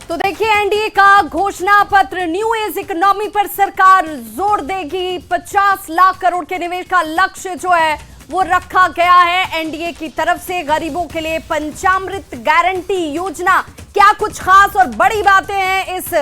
तो देखिए, एनडीए का घोषणा पत्र, न्यू एज इकोनॉमी पर सरकार जोर देगी। 50 लाख करोड़ के निवेश का लक्ष्य जो है वो रखा गया है एनडीए की तरफ से। गरीबों के लिए पंचामृत गारंटी योजना, क्या कुछ खास और बड़ी बातें हैं इस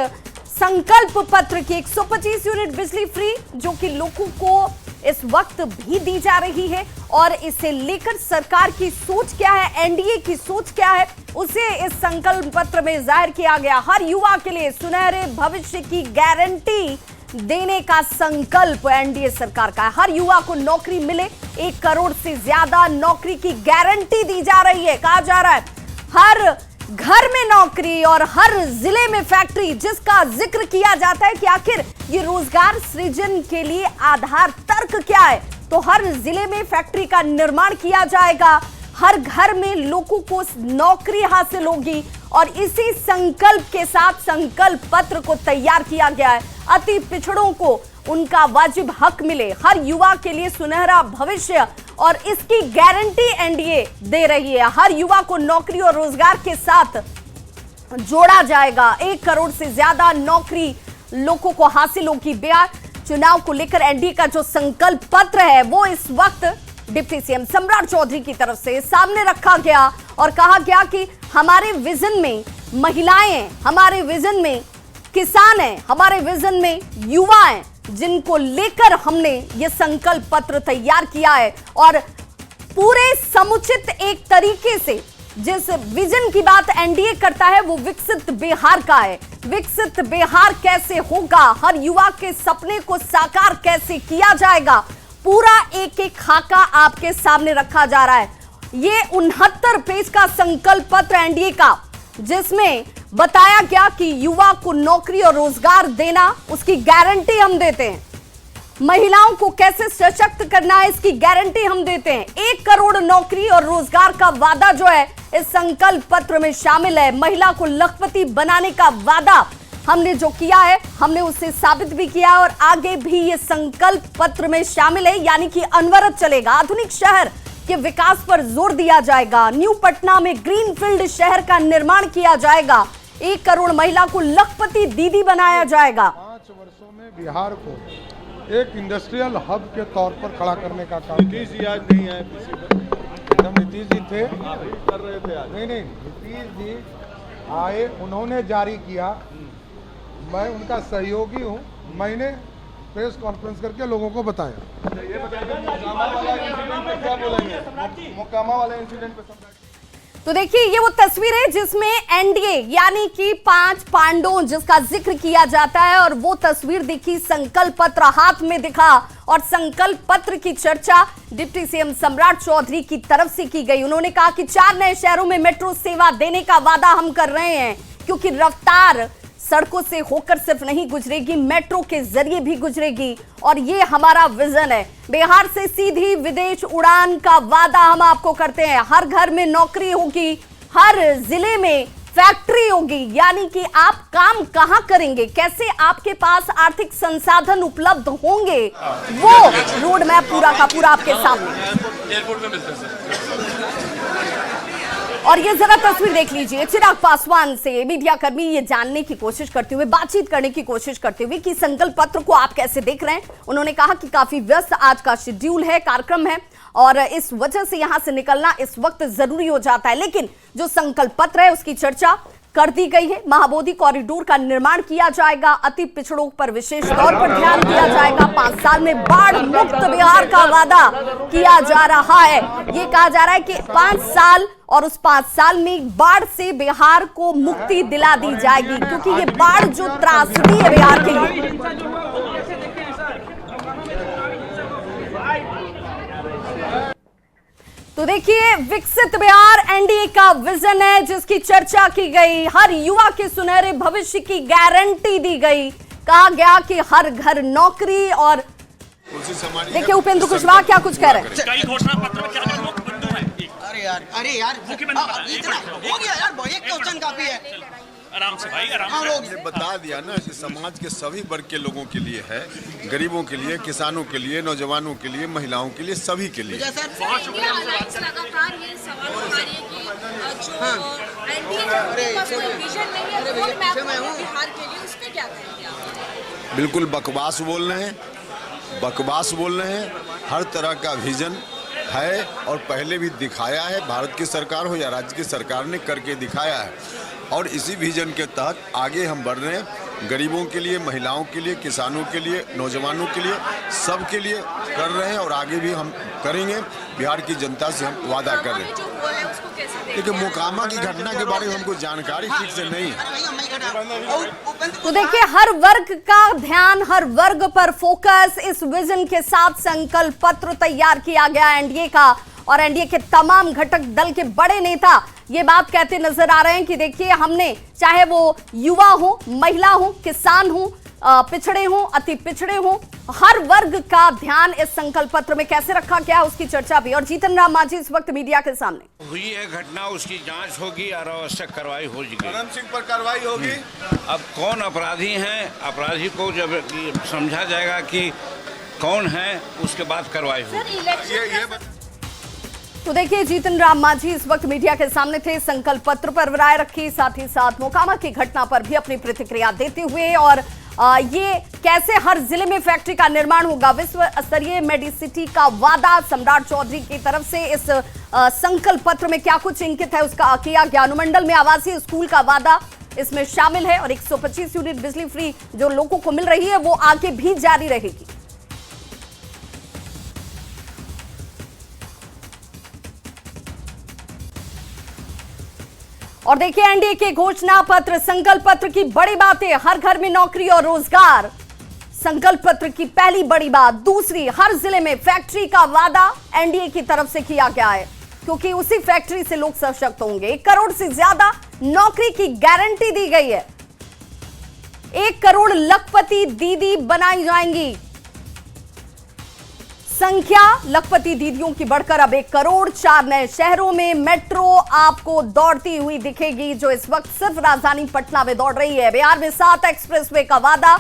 संकल्प पत्र की। 125 यूनिट बिजली फ्री जो कि लोगों को इस वक्त भी दी जा रही है, और इसे लेकर सरकार की सोच क्या है, एनडीए की सोच क्या है, उसे इस संकल्प पत्र में जाहिर किया गया। हर युवा के लिए सुनहरे भविष्य की गारंटी देने का संकल्प एनडीए सरकार का है। हर युवा को नौकरी मिले, 1 करोड़ से ज्यादा नौकरी की गारंटी दी जा रही है। कहा जा रहा है हर घर में नौकरी और हर जिले में फैक्ट्री, जिसका जिक्र किया जाता है कि आखिर ये रोजगार सृजन के लिए आधार तर्क क्या है। तो हर जिले में फैक्ट्री का निर्माण किया जाएगा, हर घर में लोगों को नौकरी हासिल होगी, और इसी संकल्प के साथ संकल्प पत्र को तैयार किया गया है। अति पिछड़ों को उनका वाजिब हक मिले, हर युवा के लिए सुनहरा भविष्य, और इसकी गारंटी एनडीए दे रही है। हर युवा को नौकरी और रोजगार के साथ जोड़ा जाएगा। 1 करोड़ से ज्यादा नौकरी लोगों को हासिल होगी। बिहार चुनाव को लेकर एनडीए का जो संकल्प पत्र है वो इस वक्त डिप्टी सीएम सम्राट चौधरी की तरफ से सामने रखा गया, और कहा गया कि हमारे विजन में महिलाएं हैं, हमारे विजन में किसान हैं, हमारे विजन में युवा हैं, जिनको लेकर हमने ये संकल्प पत्र तैयार किया है। और पूरे समुचित एक तरीके से जिस विजन की बात एनडीए करता है वो विकसित बिहार का है। विकसित बिहार कैसे होगा, हर युवा के सपने को साकार कैसे किया जाएगा, पूरा एक एक खाका आपके सामने रखा जा रहा है। ये 69 पेज का संकल्प पत्र एनडीए का, जिसमें बताया गया कि युवा को नौकरी और रोजगार देना, उसकी गारंटी हम देते हैं। महिलाओं को कैसे सशक्त करना है, इसकी गारंटी हम देते हैं। 1 करोड़ नौकरी और रोजगार का वादा जो है इस संकल्प पत्र में शामिल है। महिला को लखपति बनाने का वादा हमने जो किया है, हमने उसे साबित भी किया, और आगे भी ये संकल्प पत्र में शामिल है। यानी कि अनवरत चलेगा। आधुनिक शहर के विकास पर जोर दिया जाएगा। न्यू पटना में ग्रीनफील्ड शहर का निर्माण किया जाएगा। 1 करोड़ महिला को लखपति दीदी बनाया जाएगा। 5 वर्षों में बिहार को एक इंडस्ट्रियल हब के तौर पर खड़ा करने का काम। नीतीश जी आज नहीं आए, जब नीतीश जी थे कर रहे थे आज। नहीं, नीतीश जी आए, उन्होंने जारी किया, मैं उनका सहयोगी हूँ। मैंने प्रेस कॉन्फ्रेंस करके लोगों को बताया। ये बताइए मोकामा वाला इंसिडेंट पे क्या बोलेंगे? मोकामा वाला इंसिडेंट पे तो देखिए, ये वो तस्वीर है जिसमें एनडीए यानी कि 5 पांडवों जिसका जिक्र किया जाता है, और वो तस्वीर दिखी, संकल्प पत्र हाथ में दिखा, और संकल्प पत्र की चर्चा डिप्टी सीएम सम्राट चौधरी की तरफ से की गई। उन्होंने कहा कि 4 नए शहरों में मेट्रो सेवा देने का वादा हम कर रहे हैं, क्योंकि रफ्तार सड़कों से होकर सिर्फ नहीं गुजरेगी, मेट्रो के जरिए भी गुजरेगी, और ये हमारा विजन है। बिहार से सीधी विदेश उड़ान का वादा हम आपको करते हैं। हर घर में नौकरी होगी, हर जिले में फैक्ट्री होगी। यानी कि आप काम कहां करेंगे, कैसे आपके पास आर्थिक संसाधन उपलब्ध होंगे, वो रोड मैप पूरा का पूरा आपके सामने। एयरपोर्ट में मिलते हैं। और ये जरा तस्वीर देख लीजिए, चिराग पासवान से मीडिया कर्मी ये जानने की कोशिश करते हुए, बातचीत करने की कोशिश करते हुए कि संकल्प पत्र को आप कैसे देख रहे हैं। उन्होंने कहा कि काफी व्यस्त आज का शेड्यूल है, कार्यक्रम है, और इस वजह से यहां से निकलना इस वक्त जरूरी हो जाता है। लेकिन जो संकल्प पत्र है उसकी चर्चा कर दी गई है। महाबोधि कॉरिडोर का निर्माण किया जाएगा, अति पिछड़ों पर विशेष तौर पर ध्यान दिया जाएगा। 5 साल में बाढ़ मुक्त बिहार का वादा किया जा रहा है। ये कहा जा रहा है कि 5 साल, और उस 5 साल में बाढ़ से बिहार को मुक्ति दिला दी जाएगी, क्योंकि ये बाढ़ जो त्रासदी है बिहार के लिए। तो देखिए, विकसित बिहार एनडीए का विजन है, जिसकी चर्चा की गई। हर युवा के सुनहरे भविष्य की गारंटी दी गई। कहा गया कि हर घर नौकरी, और देखिए उपेंद्र कुशवाहा क्या कुछ कह रहे हैं। कई घोषणा पत्र में क्या मुख्यमंत्री है? अरे यार मुख्यमंत्री इतना हो गया यार, एक क्वेश्चन काफी है। आराम से भाई, आराम से। आपने बता दिया ना कि समाज के सभी वर्ग के लोगों के लिए है, गरीबों के लिए, किसानों के लिए, नौजवानों के लिए, महिलाओं के लिए, सभी के लिए। बहुत शुक्रिया। लगातार ये सवाल उठा रही है कि जो एनडीए के पास कोई विजन नहीं है रोड मैप बिहार के लिए, उस पे क्या कहेंगे आप? बिल्कुल बकवास बोल रहे हैं, बकवास बोल रहे हैं। हर तरह का विजन है और पहले भी दिखाया है, भारत की सरकार हो या राज्य की सरकार ने करके दिखाया है। और इसी विजन के तहत आगे हम बढ़ रहे हैं, गरीबों के लिए, महिलाओं के लिए, किसानों के लिए, नौजवानों के लिए, सब के लिए कर रहे हैं और आगे भी हम करेंगे। बिहार की जनता से हम वादा कर रहे हैं। जो हुआ है उसको कैसे देखते देखिए, हैं? मोकामा की घटना के बारे में हमको जानकारी ठीक से नहीं है। तो देखिए, हर वर्ग का ध्यान, हर वर्ग पर फोकस, इस विजन के साथ संकल्प पत्र तैयार किया गया एनडीए का। और एनडीए के तमाम घटक दल के बड़े नेता ये बात कहते नजर आ रहे हैं कि देखिए, हमने चाहे वो युवा हो, महिला हो, किसान हो, पिछड़े हो, अति पिछड़े हो, हर वर्ग का ध्यान इस संकल्प पत्र में कैसे रखा गया, उसकी चर्चा भी। और जीतन राम मांझी इस वक्त मीडिया के सामने। हुई है घटना, उसकी जांच होगी और आवश्यक कार्रवाई होगी। करण सिंह पर कार्रवाई होगी। अब कौन अपराधी हैं, अपराधी को जब समझा जाएगा कि कौन है, उसके बाद कार्रवाई होगी। ये तो देखिए, जीतन राम मांझी इस वक्त मीडिया के सामने थे, संकल्प पत्र पर राय रखी, साथ ही साथ मोकामा की घटना पर भी अपनी प्रतिक्रिया देते हुए। और ये कैसे हर जिले में फैक्ट्री का निर्माण होगा, विश्व स्तरीय मेडिसिटी का वादा सम्राट चौधरी की तरफ से इस संकल्प पत्र में क्या कुछ इंकित है उसका किया गया। अनुमंडल में आवासीय स्कूल का वादा इसमें शामिल है और 125 यूनिट बिजली फ्री जो लोगों को मिल रही है वो आगे भी जारी रहेगी। और देखिए, एनडीए के घोषणा पत्र, संकल्प पत्र की बड़ी बातें, हर घर में नौकरी और रोजगार, संकल्प पत्र की पहली बड़ी बात। दूसरी, हर जिले में फैक्ट्री का वादा एनडीए की तरफ से किया गया है, क्योंकि उसी फैक्ट्री से लोग सशक्त होंगे। 1 करोड़ से ज्यादा नौकरी की गारंटी दी गई है। 1 करोड़ लखपति दीदी बनाई जाएंगी। संख्या लखपति दीदियों की बढ़कर अब 1 करोड़। 4 नए शहरों में मेट्रो आपको दौड़ती हुई दिखेगी, जो इस वक्त सिर्फ राजधानी पटना में दौड़ रही है। बिहार में 7 एक्सप्रेसवे का वादा,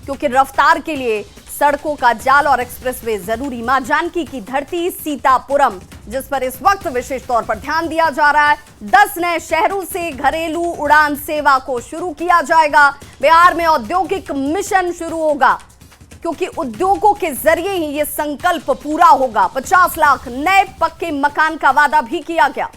क्योंकि रफ्तार के लिए सड़कों का जाल और एक्सप्रेसवे जरूरी। मां जानकी की धरती सीतापुरम, जिस पर इस वक्त विशेष तौर पर ध्यान दिया जा रहा है। 10 नए शहरों से घरेलू उड़ान सेवा को शुरू किया जाएगा। बिहार में औद्योगिक मिशन शुरू होगा, क्योंकि उद्योगों के जरिए ही यह संकल्प पूरा होगा। 50 लाख नए पक्के मकान का वादा भी किया गया।